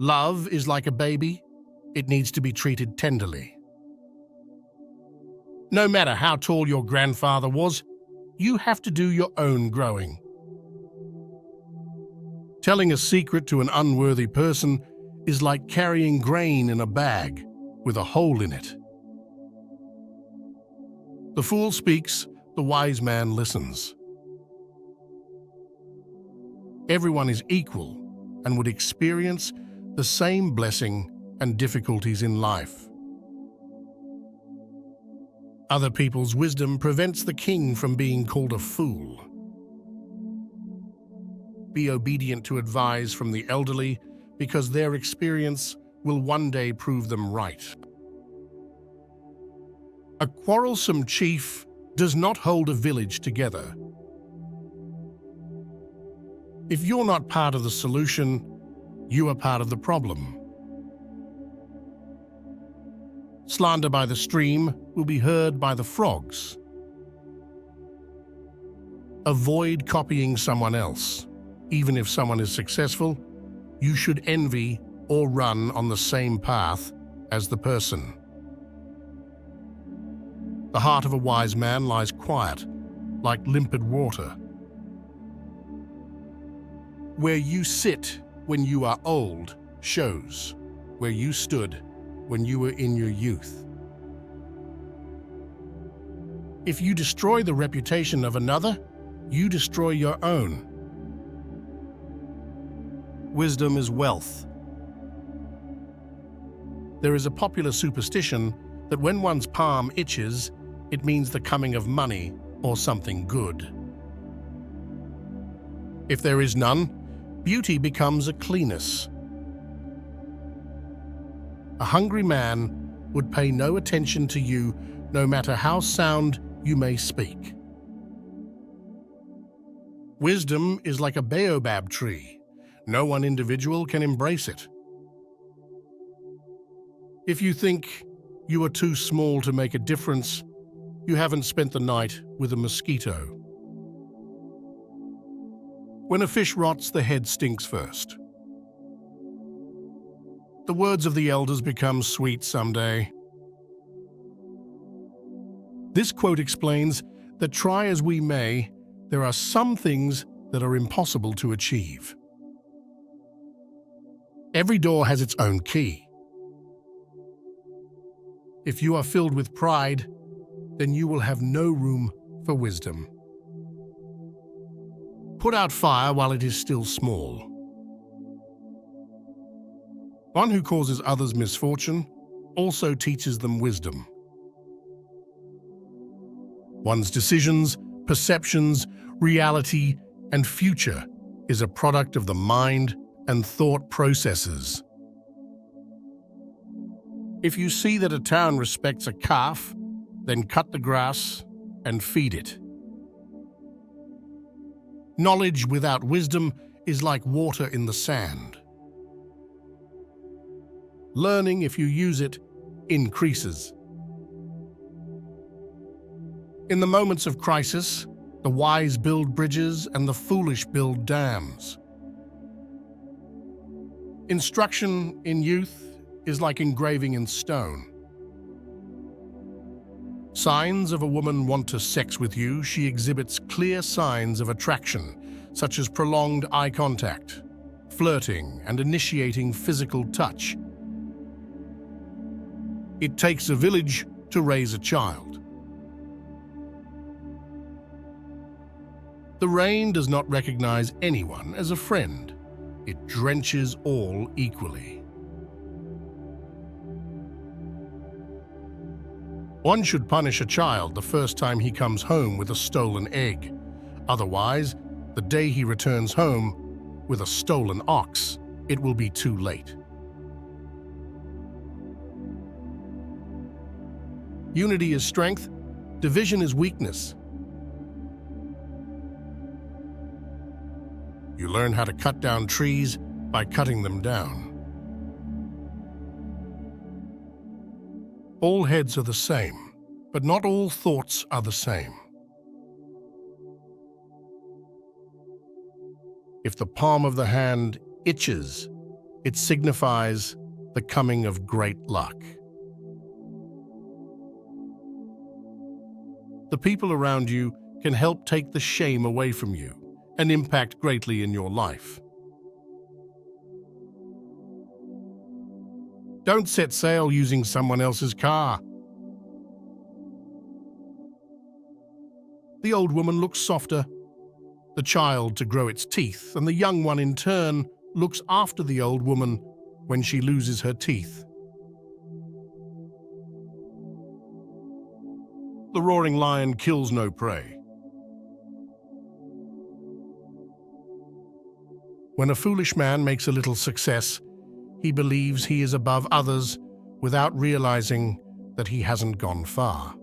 Love is like a baby. It needs to be treated tenderly. No matter how tall your grandfather was, you have to do your own growing. Telling a secret to an unworthy person is like carrying grain in a bag with a hole in it. The fool speaks, the wise man listens. Everyone is equal and would experience the same blessing and difficulties in life. Other people's wisdom prevents the king from being called a fool. Be obedient to advice from the elderly because their experience will one day prove them right. A quarrelsome chief does not hold a village together. If you're not part of the solution, you are part of the problem. Slander by the stream will be heard by the frogs. Avoid copying someone else. Even if someone is successful, you should envy or run on the same path as the person. The heart of a wise man lies quiet, like limpid water. Where you sit when you are old shows where you stood when you were in your youth. If you destroy the reputation of another, you destroy your own. Wisdom is wealth. There is a popular superstition that when one's palm itches, it means the coming of money or something good. If there is none, beauty becomes a cleanness. A hungry man would pay no attention to you, no matter how sound you may speak. Wisdom is like a baobab tree. No one individual can embrace it. If you think you are too small to make a difference, you haven't spent the night with a mosquito. When a fish rots, the head stinks first. The words of the elders become sweet someday. This quote explains that try as we may, there are some things that are impossible to achieve. Every door has its own key. If you are filled with pride, then you will have no room for wisdom. Put out fire while it is still small. One who causes others misfortune also teaches them wisdom. One's decisions, perceptions, reality, and future is a product of the mind and thought processes. If you see that a town respects a calf, then cut the grass and feed it. Knowledge without wisdom is like water in the sand. Learning, if you use it, increases. In the moments of crisis, the wise build bridges and the foolish build dams. Instruction in youth is like engraving in stone. Signs of a woman want to sex with you, she exhibits clear signs of attraction, such as prolonged eye contact, flirting, and initiating physical touch. It takes a village to raise a child. The rain does not recognize anyone as a friend. It drenches all equally. One should punish a child the first time he comes home with a stolen egg. Otherwise, the day he returns home with a stolen ox, it will be too late. Unity is strength, division is weakness. You learn how to cut down trees by cutting them down. All heads are the same, but not all thoughts are the same. If the palm of the hand itches, It signifies the coming of great luck. The people around you can help take the shame away from you and impact greatly in your life. Don't set sail using someone else's car. The old woman looks softer, the child to grow its teeth, and the young one in turn looks after the old woman when she loses her teeth. The roaring lion kills no prey. When a foolish man makes a little success, he believes he is above others without realizing that he hasn't gone far.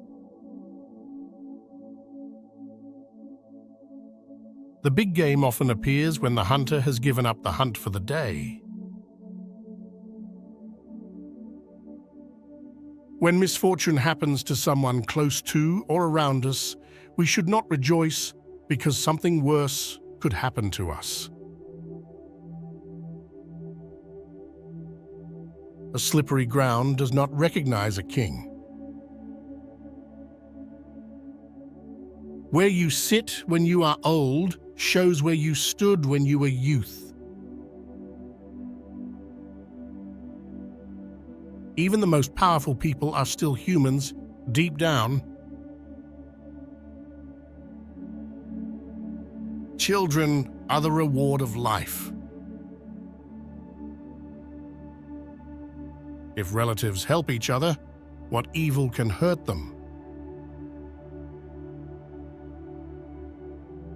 The big game often appears when the hunter has given up the hunt for the day. When misfortune happens to someone close to or around us, we should not rejoice because something worse could happen to us. A slippery ground does not recognize a king. Where you sit when you are old shows where you stood when you were youth. Even the most powerful people are still humans, deep down. Children are the reward of life. If relatives help each other, what evil can hurt them?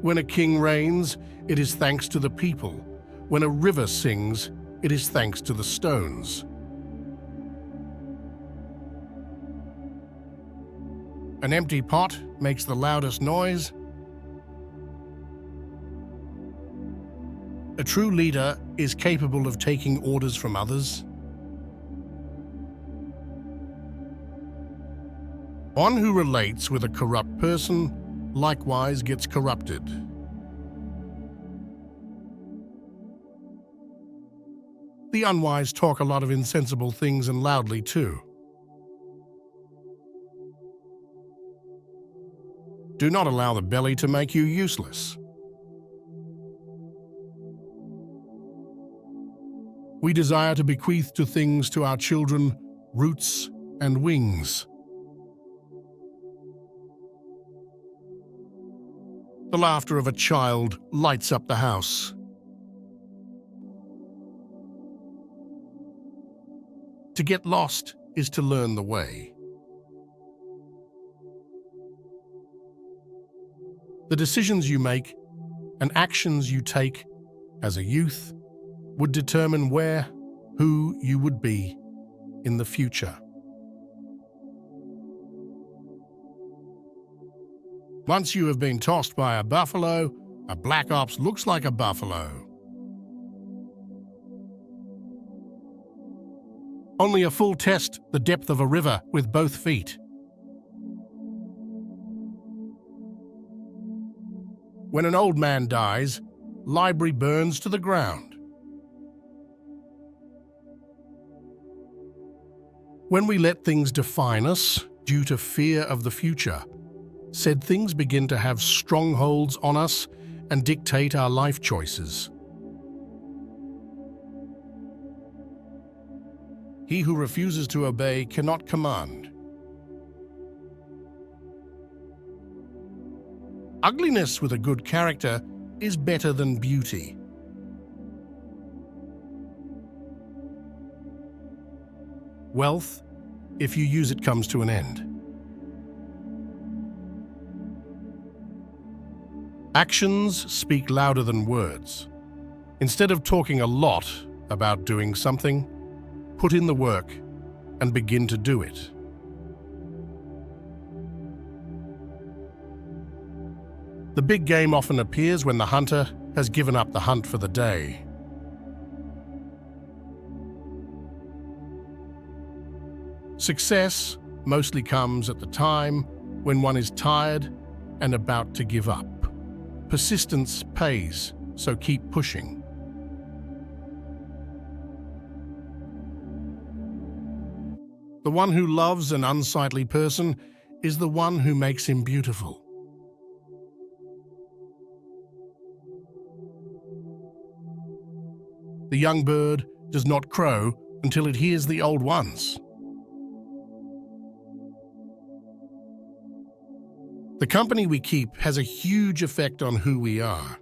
When a king reigns, it is thanks to the people. When a river sings, it is thanks to the stones. An empty pot makes the loudest noise. A true leader is capable of taking orders from others. One who relates with a corrupt person likewise gets corrupted. The unwise talk a lot of insensible things and loudly too. Do not allow the belly to make you useless. We desire to bequeath to things to our children roots and wings. The laughter of a child lights up the house. To get lost is to learn the way. The decisions you make and actions you take as a youth would determine where, who you would be in the future. Once you have been tossed by a buffalo, a black ops looks like a buffalo. Only a fool tests the depth of a river with both feet. When an old man dies, library burns to the ground. When we let things define us due to fear of the future, said things begin to have strongholds on us and dictate our life choices. He who refuses to obey cannot command. Ugliness with a good character is better than beauty. Wealth, if you use it, comes to an end. Actions speak louder than words. Instead of talking a lot about doing something, put in the work and begin to do it. The big game often appears when the hunter has given up the hunt for the day. Success mostly comes at the time when one is tired and about to give up. Persistence pays, so keep pushing. The one who loves an unsightly person is the one who makes him beautiful. The young bird does not crow until it hears the old ones. The company we keep has a huge effect on who we are.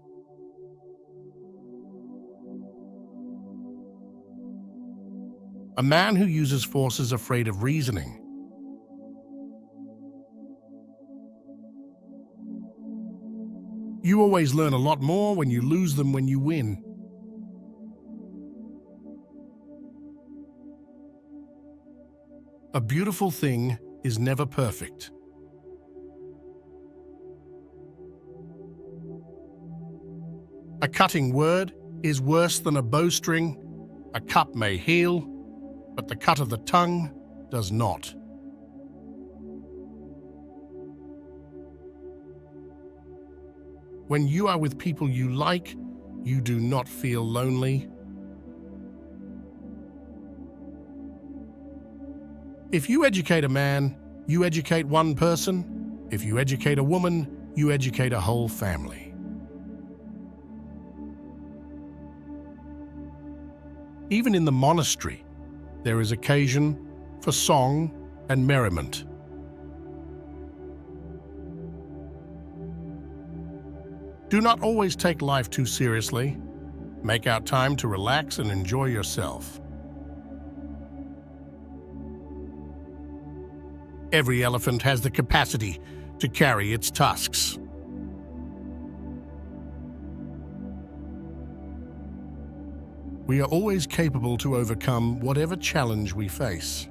A man who uses force is afraid of reasoning. You always learn a lot more when you lose than when you win. A beautiful thing is never perfect. A cutting word is worse than a bowstring. A cup may heal, but the cut of the tongue does not. When you are with people you like, you do not feel lonely. If you educate a man, you educate one person. If you educate a woman, you educate a whole family. Even in the monastery, there is occasion for song and merriment. Do not always take life too seriously. Make out time to relax and enjoy yourself. Every elephant has the capacity to carry its tusks. We are always capable to overcome whatever challenge we face.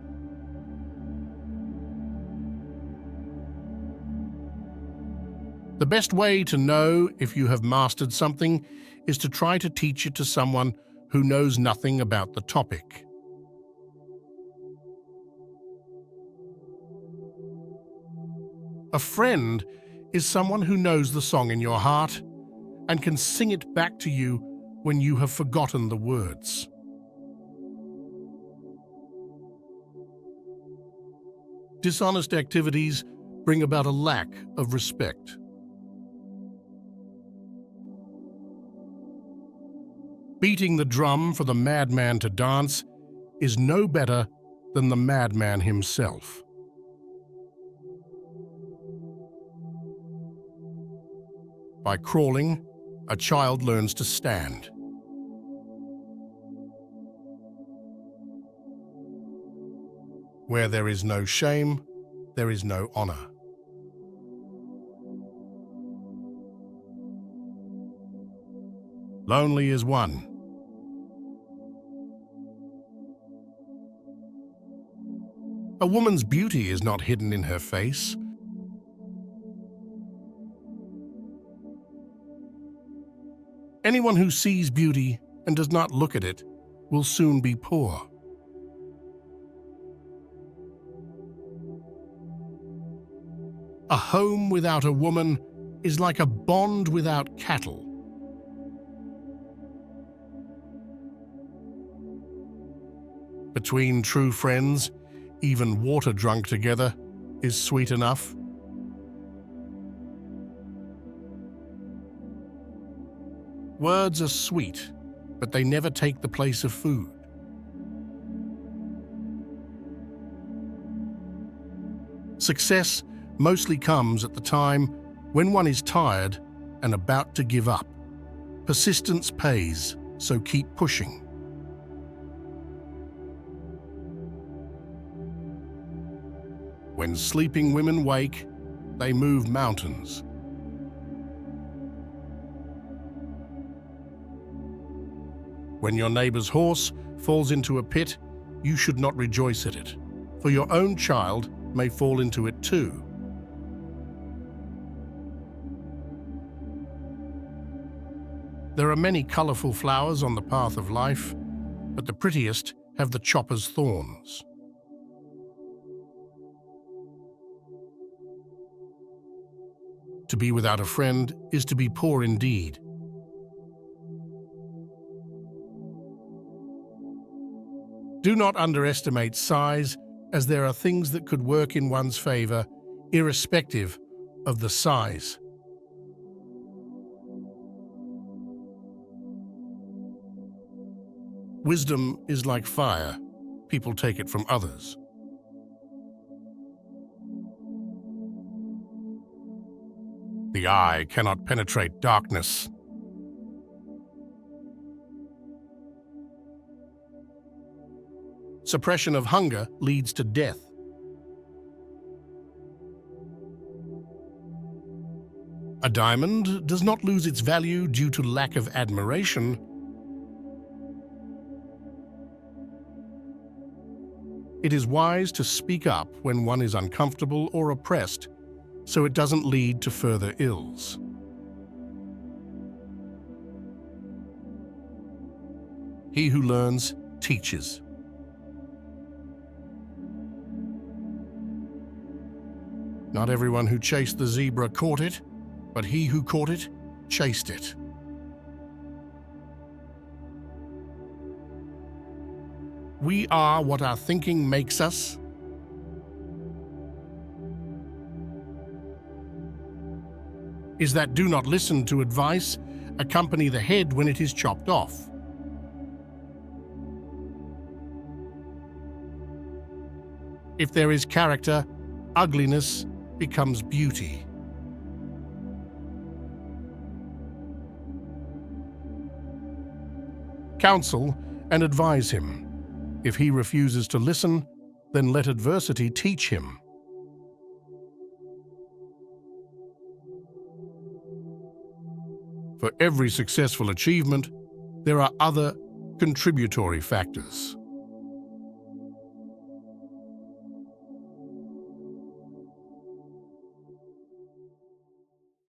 The best way to know if you have mastered something is to try to teach it to someone who knows nothing about the topic. A friend is someone who knows the song in your heart and can sing it back to you when you have forgotten the words. Dishonest activities bring about a lack of respect. Beating the drum for the madman to dance is no better than the madman himself. By crawling, a child learns to stand. Where there is no shame, there is no honor. Lonely is one. A woman's beauty is not hidden in her face. Anyone who sees beauty and does not look at it will soon be poor. A home without a woman is like a bond without cattle. Between true friends, even water drunk together is sweet enough. Words are sweet, but they never take the place of food. Success mostly comes at the time when one is tired and about to give up. Persistence pays, so keep pushing. When sleeping women wake, they move mountains. When your neighbor's horse falls into a pit, you should not rejoice at it, for your own child may fall into it too. There are many colorful flowers on the path of life, but the prettiest have the chopper's thorns. To be without a friend is to be poor indeed. Do not underestimate size, as there are things that could work in one's favor, irrespective of the size. Wisdom is like fire. People take it from others. The eye cannot penetrate darkness. Suppression of hunger leads to death. A diamond does not lose its value due to lack of admiration. It is wise to speak up when one is uncomfortable or oppressed, so it doesn't lead to further ills. He who learns teaches. Not everyone who chased the zebra caught it, but he who caught it chased it. We are what our thinking makes us. Is that do not listen to advice, accompany the head when it is chopped off. If there is character, ugliness becomes beauty. Counsel and advise him. If he refuses to listen, then let adversity teach him. For every successful achievement, there are other contributory factors.